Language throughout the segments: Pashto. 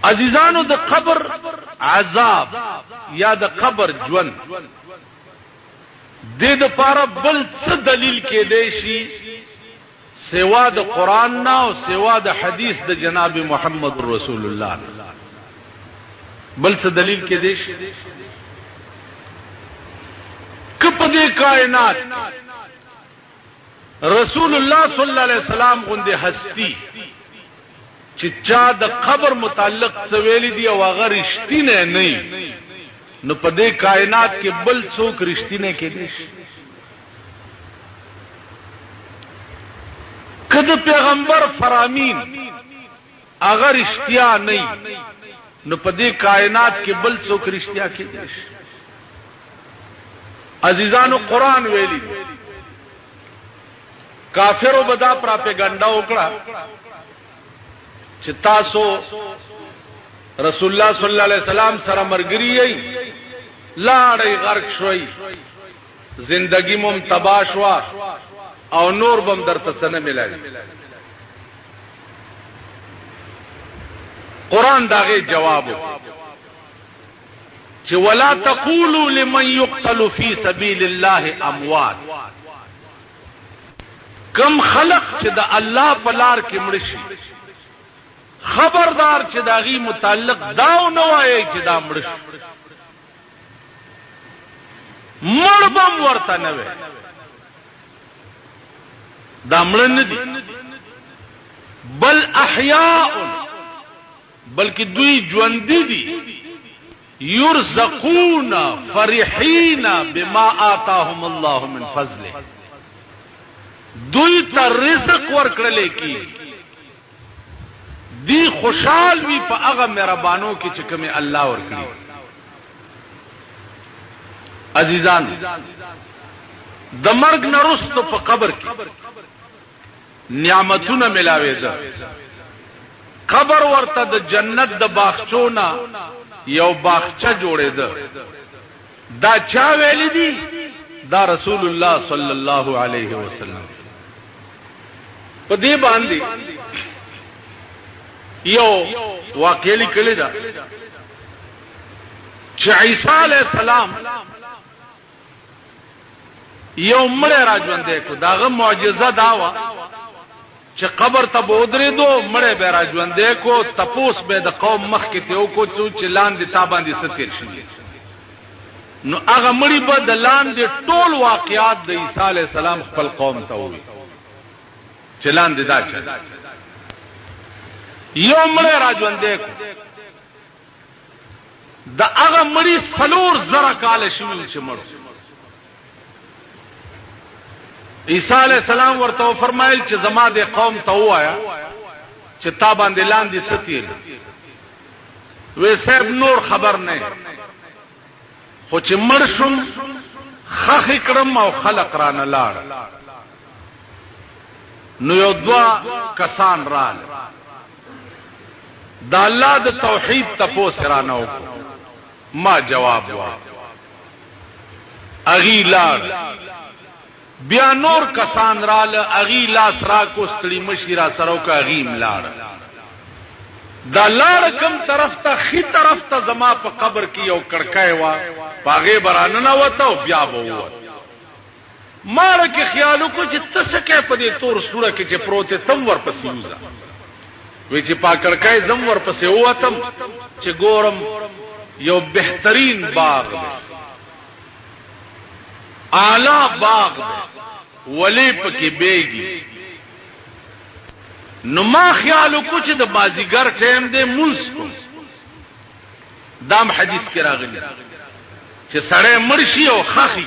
عزیزانو د قبر عذاب یا د قبر ژوند د پاره بل څه دلیل کې دی شي سوا د قران نه او سوا د حدیث د جناب محمد رسول الله بل څه دلیل کې دی شي کپ دې کائنات رسول الله صلی الله علیه وسلم غوندې هستی چې چا د قبر متعلق سویل دي او هغه رښتینه نه نو په دې کائنات کې بل څوک رښتینه کې دي کله پیغمبر فرامین هغه رښتیا نه نو په دې کائنات کې بل څوک رښتیا کې دي عزیزانو قران ویلي کافرو بدا پراپګاندا وکړه چې تاسو رسول الله صلی الله علیه وسلم سره مرګري یې لاړې غرق شوي زندگی مم تباہ شوا او نور بم درته څنګه ملایي قران داغه جواب چې ولا تقولوا لمن يقتل في سبيل الله اموات کم خلق چې د الله په لار کې مړ شي خبردار چې داغي متعلق داو نه وایي چې دا مړ شي مړ بم ورته نه وي دا مړ نه دي بل احیاء بلکې دوی ژوند دي يرزقون فرحين بما آتاهم الله من فضله دوی ته رزق ورکړل کی دی خوشحال وی په هغه مهربانو کې چې کومه الله ورکړي عزیزان د مرګ نرستو په قبر کې نعمتونه ملاوي ده قبر ورته د جنت د باغچونه یو باغچه جوړې ده دا چا ویل دي دا رسول الله صلی الله علیه وسلم په دې باندې یو واقعي لیکل ده چې عیسی علیہ السلام یو مړ راځوندې کو داغه معجزه دا و چې قبر ته بودرې دو مړ به راځوندې کو تپوس به د قوم مخ کې ته کو چې لاندې تاباندې ستیر شي نو هغه مړی به د لاندې ټول واقعات د عیسی علیہ السلام خپل قوم ته وي چې لاندې دا چل یو مړی راځوندې کو د هغه مړی څلور زره کال شوی چې مړ عیسی علیہ السلام ورته فرمایل چې زما د قوم ته وایا چې تا باندې لاندې ستیر وې صاحب نور خبر نه خو چې مړ شم خخ کړم او خلق را نه لاړ نو یو دوا کسان رال دا الله د توحید تپوس را نه وکړو ما جواب وا اغي لاړ بیا نور کسان رال اغي لاس را کو ستړي مشیرا سرو کا غیم لاړ دا لار کم طرف ته خي طرف ته زما په قبر کې یو کڑکای وا پاغه برانه نه وته بیا وو مار کې خیالو کو چې تسکه په دې تور سوره کې چې پروت تم ور پسې یوزا وی چې پا کڑکای زم ور پسې واتم چې ګورم یو بهترین باغ دی اعلی باغ دی ولی پکې بیگی نو ما خیالو کو چې د بازیګر ټیم دی مونږ دام حدیث کې راغلی چې سړی مرشي او خاخي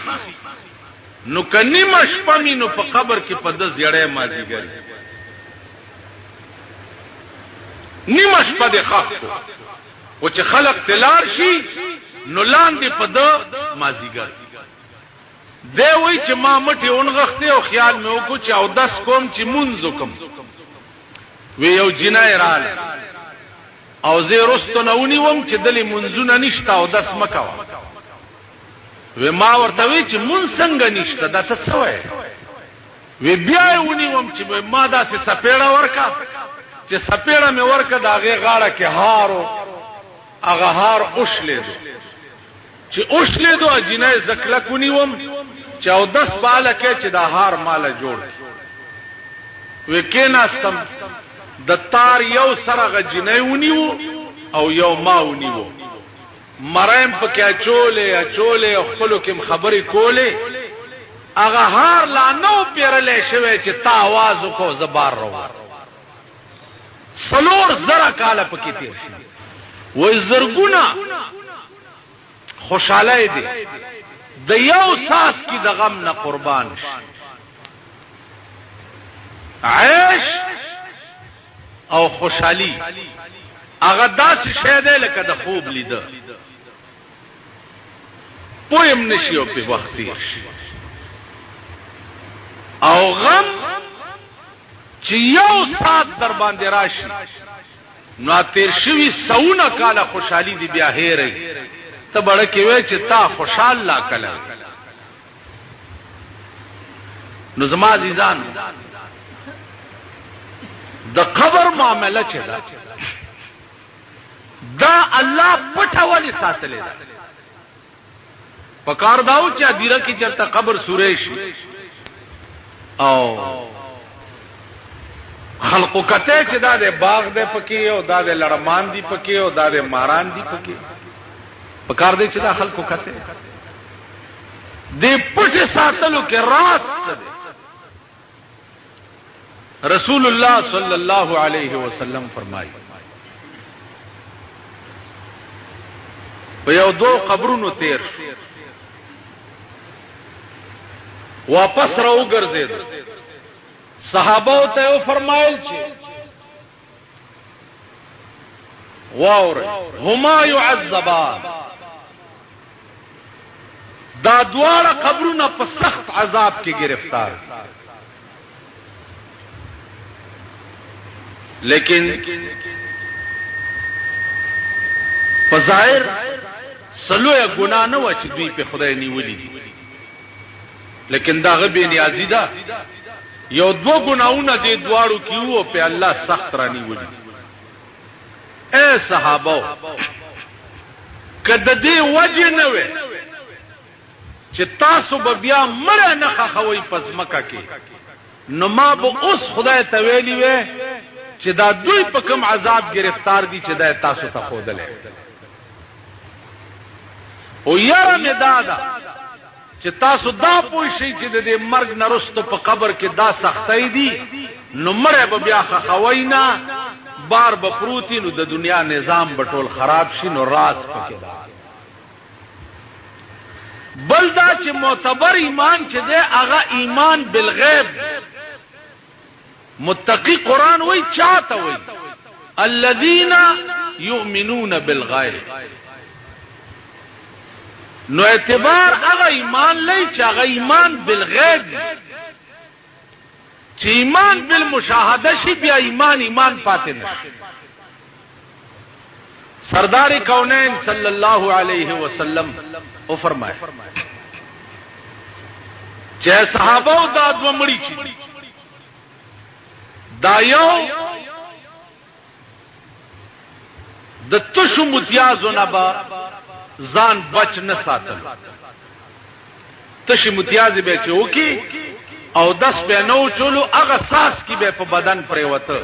نو کني مشپمی نو په قبر کې په د زیړې مازیګر نیمه شپه د خاخ او چې خلق تلار شي نو لاندې په د مازیګر دی وای چې ما مټي اونغخته او خیال مې وکړ چې او 10 کوم چې مونږ کوم وی یو جنای رال او زه رستو نونی وم چې دلی منځونه نشتا او 10 مکوا وی ما ورته وی چې مون څنګه نشتا دا څه وای وی بیا ونی وم چې ما داسې سپېړه ورکا چې سپېړه مې ورکا داغه غاړه کې هارو هغه هار اوشلیدو چې اوشلیدو جنې زکله کونیوم چې او 10 باله کې چې دا هار مال جوړ وکیناستم د تار یو سره جنې ونیو او یو ما ونیو مریم پکې اچولې خپلو کې خبرې کولې هغه هار لا نو پیرلې شوی چې تا आवाज وکړو زبار رو سلور زره کاله پکې تیر شي وې زرګونه خوشاله دي د یو ساس کی د غم نه قربان شي عيش او خوشحالي هغه داسې شی دی لکه د خوب لیده پویم نشي او په وخت تیر شي او غم چې یو سات در باندې راشي نو تیر شوی سونه کاله خوشحالي دی بیا هېرې ته بڑا کې وې چې تا خوشحال لا کله نو زما عزیزان د قبر معاملہ چې دا الله پټه والی ساتلې ده پکار داو چې ادیره کې چرته قبر سورې شي او خلقو کته چې دا د باغ د پکې او دا د لړمان دی پکې او دا د ماران دی پکې پکار دی چې دا خلقو کته دې پټه ساتلو کې راز ده رسول الله صلی الله علیه وسلم فرمایي په یو دو قبرونو تیر واپس راو ګرځید صحابه ته فرمایل چې واور هما يعذبان دا دواړه قبرونه په سخت عذاب کې گرفتار لیکن فظاهر سلوه ګنا نه و چې دوی په خدای نیولې دي لیکن دا غبي نیازي ده یو دو ګناونه دي دواړو کیو په الله سخت را نیولې اے صحابه کده دې وجه نه وي چې تاسو به بیا مړ نه خخوي پس مکه کې نو ما به اوس خدای ته ویلی وې چې دا دوی په کوم عذاب گرفتار دي چې دا تاسو ته خودلې او یاره می دادا چې تاسو دا پوه شئ چې د دې مرګ نرسته په قبر کې دا سختۍ دي نو مړ به بیا خخوینا بار به پروتي نو د دنیا نظام بټول خراب شي نو راز پکې دا بل دا چې معتبر ایمان چې دی هغه ایمان بالغیب متقی قرآن وی چاہتا وی الذین یؤمنون بالغیب نو اعتبار هغه ایمان لئی چې هغه ایمان بالغیب چې ایمان بالمشاهده شي بیا ایمان پاتې نشي سردار کونین صلی الله علیه وسلم او فرمائے چې صحابه دا دو مړي چي دا یو د تشو متیازو نه با ځان بچ نه ساتل تشي متیاز به چوکي او 10 به نو چولو هغه ساس کی به په بدن پریوته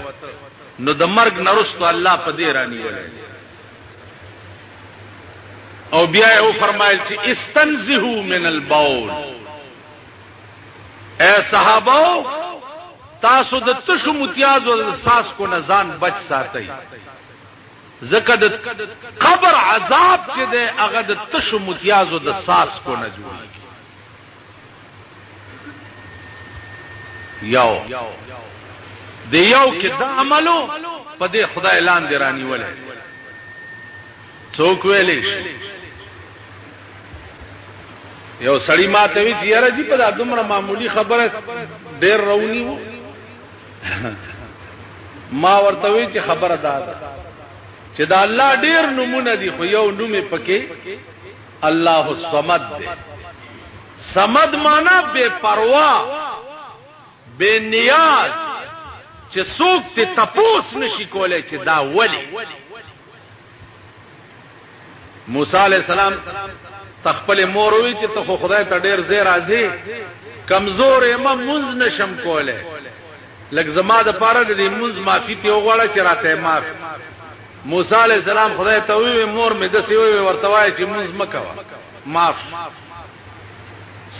نو د مرګ نرستو الله په دې رانی ولې او بیا یې فرمایل چې استنزهوا من البول اے صحابه تاسو د تشو متیازو د ساس کو نزان بچ ساتي زکه د قبر عذاب چې د هغه د تشو متیازو د ساس کو نه جوړي یو کې دا عملو په دې خدای اعلان دی رانی ولې څوک ویلې شي یو سړی ماته وی چې یاره جی په دومره معمولی خبره ډېر رونی وو ما ورته وی چې خبره ده چې دا الله ډېر نمونه دي خو یو نوم پکې الله الصمد دی صمد معنا بے پروا بے نیاز چې څوک ته تپوس نشي کولای چې دا ولی موسی علیہ السلام تخپل مور وی چې ته خو خدای ته ډیر زیر راځي کمزور یم منځ نشم کوله لکه زما د پاره د دې منځ معافی ته وغواړه چې راته معاف. موسی علیہ السلام خدای ته وی مور مې د سی وی ورته وای چې منځ مکوا معاف.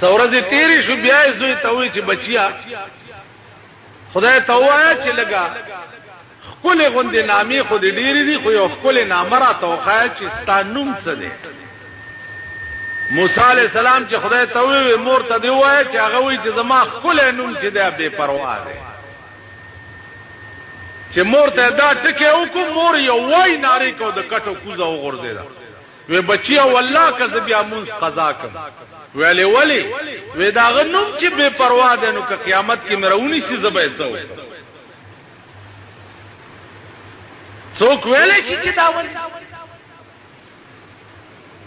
سورزه تیری شو بیا زوی ته وی چې بچیا خدای ته وای چې لګا خپل غوندې نامې خو دې ډېری دي خو یو خپل نامره توخای چې ستانوم څه دی. موسی علیہ السلام چې خدای ته وی مور ته دی وای چې هغه وی چې زما خپل نوم چې دی بے پروا دی. چې مور ته دا ټکه وکړو مور یو وای ناری کو د کټو کوزه وغورځیدا وی بچیا والله که بیا مونږ قضا کوم ویلې ولی وی دا غنوم چې بے پروا ده نو که قیامت کې مرونی سي زبې څو څوک ویلې چې دا ولی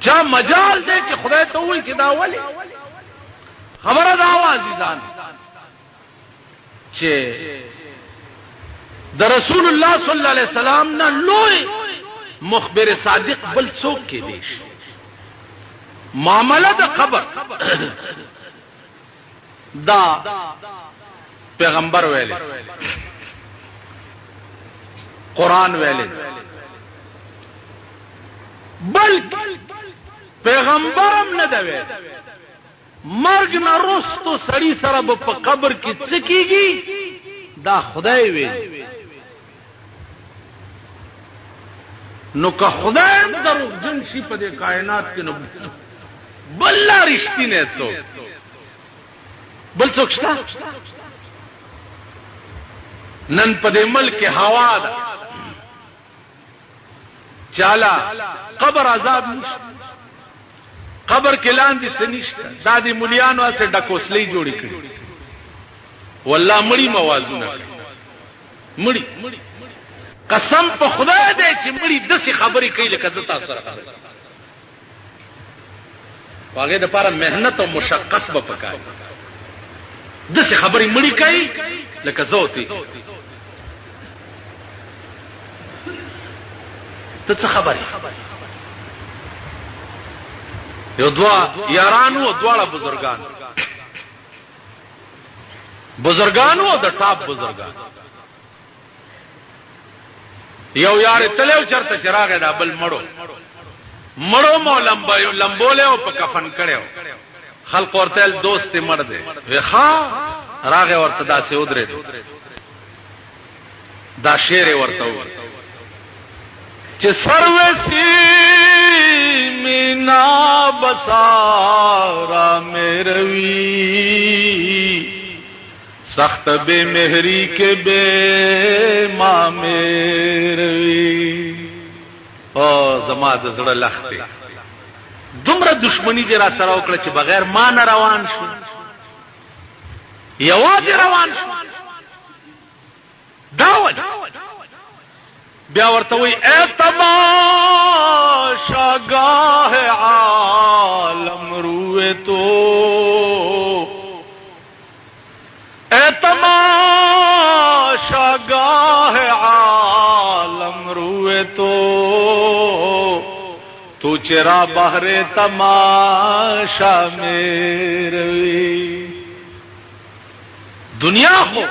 چا مجال ده چې خدای ته وایي چې دا ولی خبره دا عزیزان چې د رسول الله صلی الله علیه وسلم نه لوی مخبر صادق بل څوک کې دي. معاملہ د قبر دا پیغمبر ویلي قرآن ویلي بل پیغمبرم نه دی مرګ نه رستو سړی سره په قبر کې څه کیږي دا خدای ویلي. نو که خدای درو جن شي په دې کائنات کې نو بل رښتینه څوک بل څوک شته نن په دې ملک هوا ده چالا قبر عذاب نشته قبر کې لاندې څه نشته دا دې مليانو اسه ډکوسلې جوړې کړې والله مړی موازونه مړی قسم په خدای دې چې مړی دسي خبرې کوي لکه زتا سره واګه د لپاره مهنت او مشقت به پکای دسي خبرې مړی کوي لکه زوتی ته څه خبرې یو دوا یارانو او دواړه بزرګانو د ټاپ بزرګان یو یار تلو چرته چراغ دا بل مړو مو لمبوله او په کفن کړو خلق ورته دوست مړ دی وخا راغه ورته داسې ودرې دا شعر ورته چې سروسی مینا بسارا میروی سخت بے مہری کے بے ما میروی او زما د زړه لخته دومره دشمنی دې را سره وکړه چې بغیر ما نه روان شو یوازې روان شو داول بیا ورته وی اے تماشاگاہ عالم روئے تو اے تماشاگاہ عالم روئے تو چرا بہر تماشا میروی دنیا خو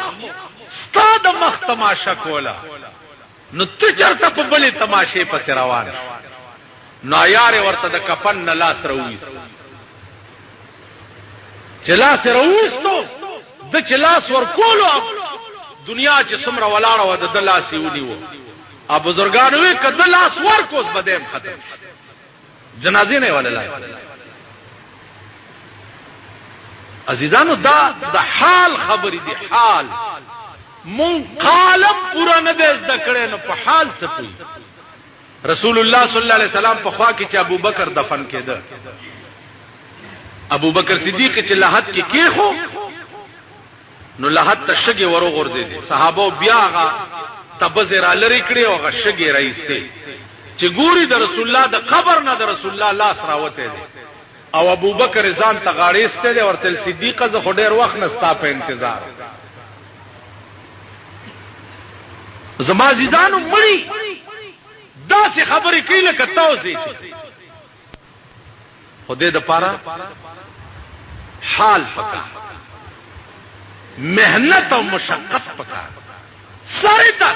ستا د مخ تماشا کولا نو ته چرته په بلې تماشې پسې روان نو یار ورته د کفن نه لاس راوېست چې لاس راوېستو د چې لاس ورکولو دنیا چې څومره ولاړه و د لاس یې ونیو ا بزرګانو وی کده لاس ورکوس بدیم ختم جنازې نه ولله عزیزانو دا د حال خبرې دي حال مون قالم پورا نه دې زده کړې نو په حال څه کوي رسول الله صلی الله علیه وسلم په خوا کې چې ابو بکر دفن کېده ابو بکر صدیق چې لحد کې کېخو نو لحد ته شګي ورو غورځي صحابه بیا هغه تبذر لری کړی او هغه شګي رئیسته چې ګوري د رسول الله د قبر نه د رسول الله لاس راوته دي او ابو بکر ځان ته غاړېسته دي ورته صدیقه زه خډیر وخت نستا په انتظار زما عزیزانو مړی دا سه خبرې کوي لکه تاسو خدای د پاره حال پکا مهنت او مشقت پکا سره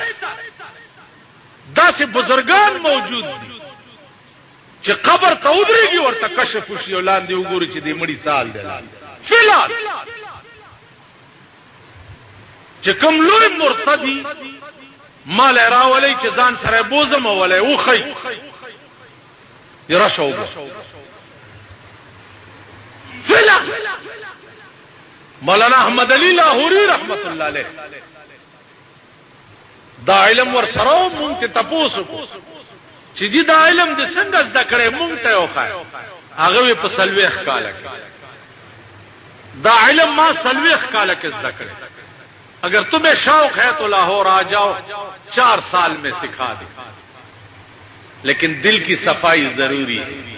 داسې بزرگان موجود دي چې قبر ته ودرېږي ورته کشف وشي ولاندې وګوري چې دې مړی سال دی فلان چې کوم لوی مرتدی مال راولي چې ځان سره بوزم ولې وخی يرشوا فلان مولانا احمد علی لاہوری رحمت الله علیه دا علم ور سره مونږ ته تاسو کو چې دې دا علم د څنګه زده کړې مونږ ته وخای هغه په سلويخ کاله کې دا علم ما سلويخ کاله کې زده کړې اگر تمہیں شوق ہے تو لاہور آ جاؤ 4 سال میں سکھا دے لیکن دل کی صفائی ضروری ہے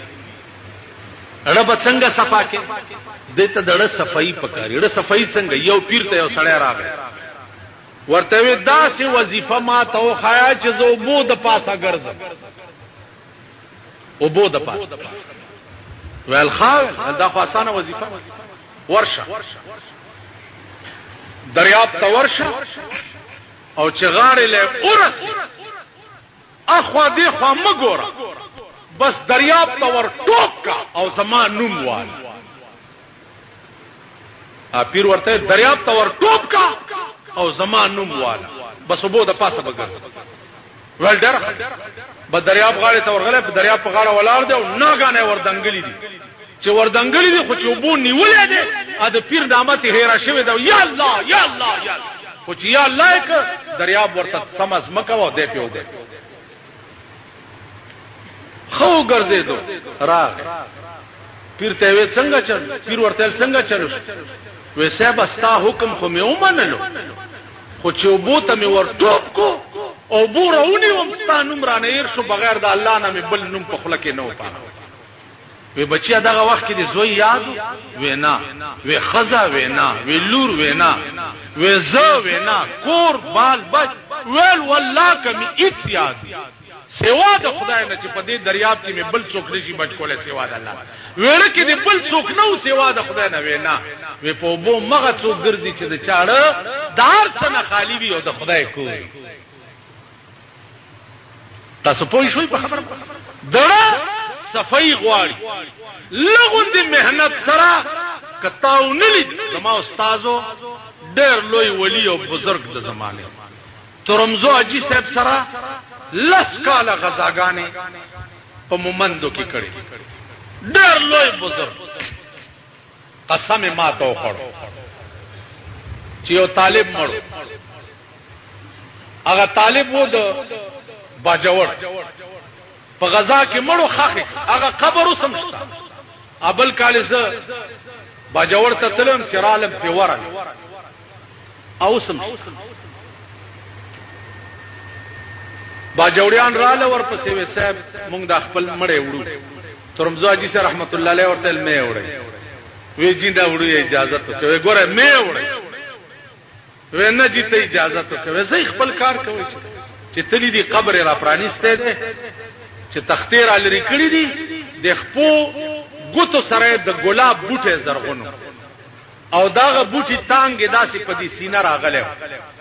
رب څنګه صفا کې دته دړه صفائی پکاري رړه صفائی څنګه یو پیر ته یو سړی راغی ورته وی داسې وظیفه ما ته وخایا چې زه بو د پاسه ګرځم او بو د پاسه ویل خاو دا خو اسانه وظیفه ورشه دریاب ته ورشه او چې غاړې له اورس اخوا دی خوا مګوره بس دریاب ته ور ټوپ کا او زما نوم وال پیر ورته دریاب ته ور ټوپ کا او زما نوم وال بس وبو د پاسه بګر ول ډر به دریاب غاړې ته ورغله په دریاب په غاړه ولاړ دی او ناګانه وردنګلی دي چې وردنګلی دي خو چې وبو نیولې دي ا د پیر دامت هېرا شوی دا یا الله یا الله یا خو چې یا الله یک دریاب ورته سمز مکو دی پیو دی خو ګرځیدو راغ پیر ته وې څنګه چل پیر ورته څنګه چلو وې صاحب استا حکم خو مې ومنلو خو چې وبو ته مې ور ټوپ کو او بورونی ومستانم را نه شو بغیر د الله نه مې بل نوم په خله کې نه وتا وې بچیا دغه وخت کې د زوی یاد وینا وې خزا وینا وې لور وینا وې زو وینا کور بال بچ ویل والله کمی هیڅ یاد سوا د خدای نه چې په دې دریاب کې مې بل څوک نشي بچ کوله سوا د الله ویل کې دې بل څوک نه سوا د خدای نه وینا وې په بو مغه څوک ګرځي چې د چاړه دار څنګه خالی وي او د خدای کوی تاسو پوه شئ په خبره دړه صفائی غواړي لغون دي مهنت سره کتاو نلید زما استادو ډېر لوی ولی او بزرگ د زمانه ترمزو اجي صاحب سره لس کاله غزاګانې په مومندو کې کړي ډېر لوی بزرگ قسم ما ته وخړو چې یو طالب مړ هغه طالب وو د باجوړ په غزا کې مړو خاخه هغه قبر وسمشتا ابل کالزه باجوړ ته تلم چرالم په ورن او سم باجوړیان رااله ورپسې وې صاحب مونږ د خپل مړې وړو ترمزو اجي سره رحمت الله علیه ورته مې وړې وې جیندا وړو اجازه ته کوي ګوره مې وړې وې نه جته اجازه ته کوي زه خپل کار کوي چې تلی دی قبر را پرانیسته ده چې تختیر علي کړی دي د خپو ګوتو سره د ګلاب بوټي زرغونو او داغه بوټي تانګې داسې په دې سینه راغله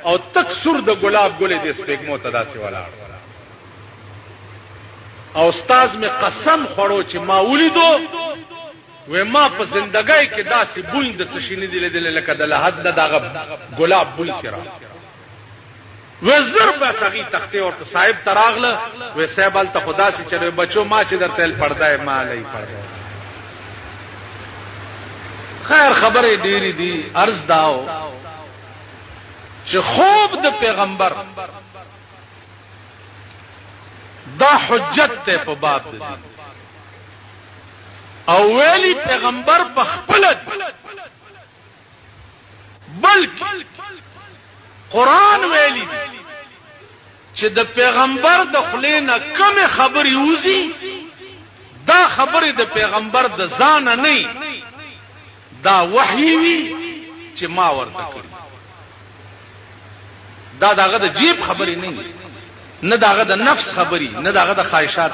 او تک سر د ګلاب ګلې د سپېګمو ته داسې ولاړ او استاد می قسم خورو چې ما ولیدو و ما په زندګۍ کې داسې بوین د څه شي نه دی لیدل لکه د لحد دغه ګلاب بوی چر وزر به سغي تختې او صاحب تراغله و صاحب ال ته خدا سي چره بچو ما چې درته پردای مالای پردای خیر خبره ډيري دي عرض داو چې خوب د پیغمبر دا حجت ته په باب دي او ویلی پیغمبر په خپل بلکې قران ویلی دی چې د پیغمبر د خلینا کوم خبري وزي دا خبره د پیغمبر د ځان نه دا وحي وي چې ما ورته کړی دا داغه د جیب خبري نه نه داغه د نفس خبري نه داغه د خواهشات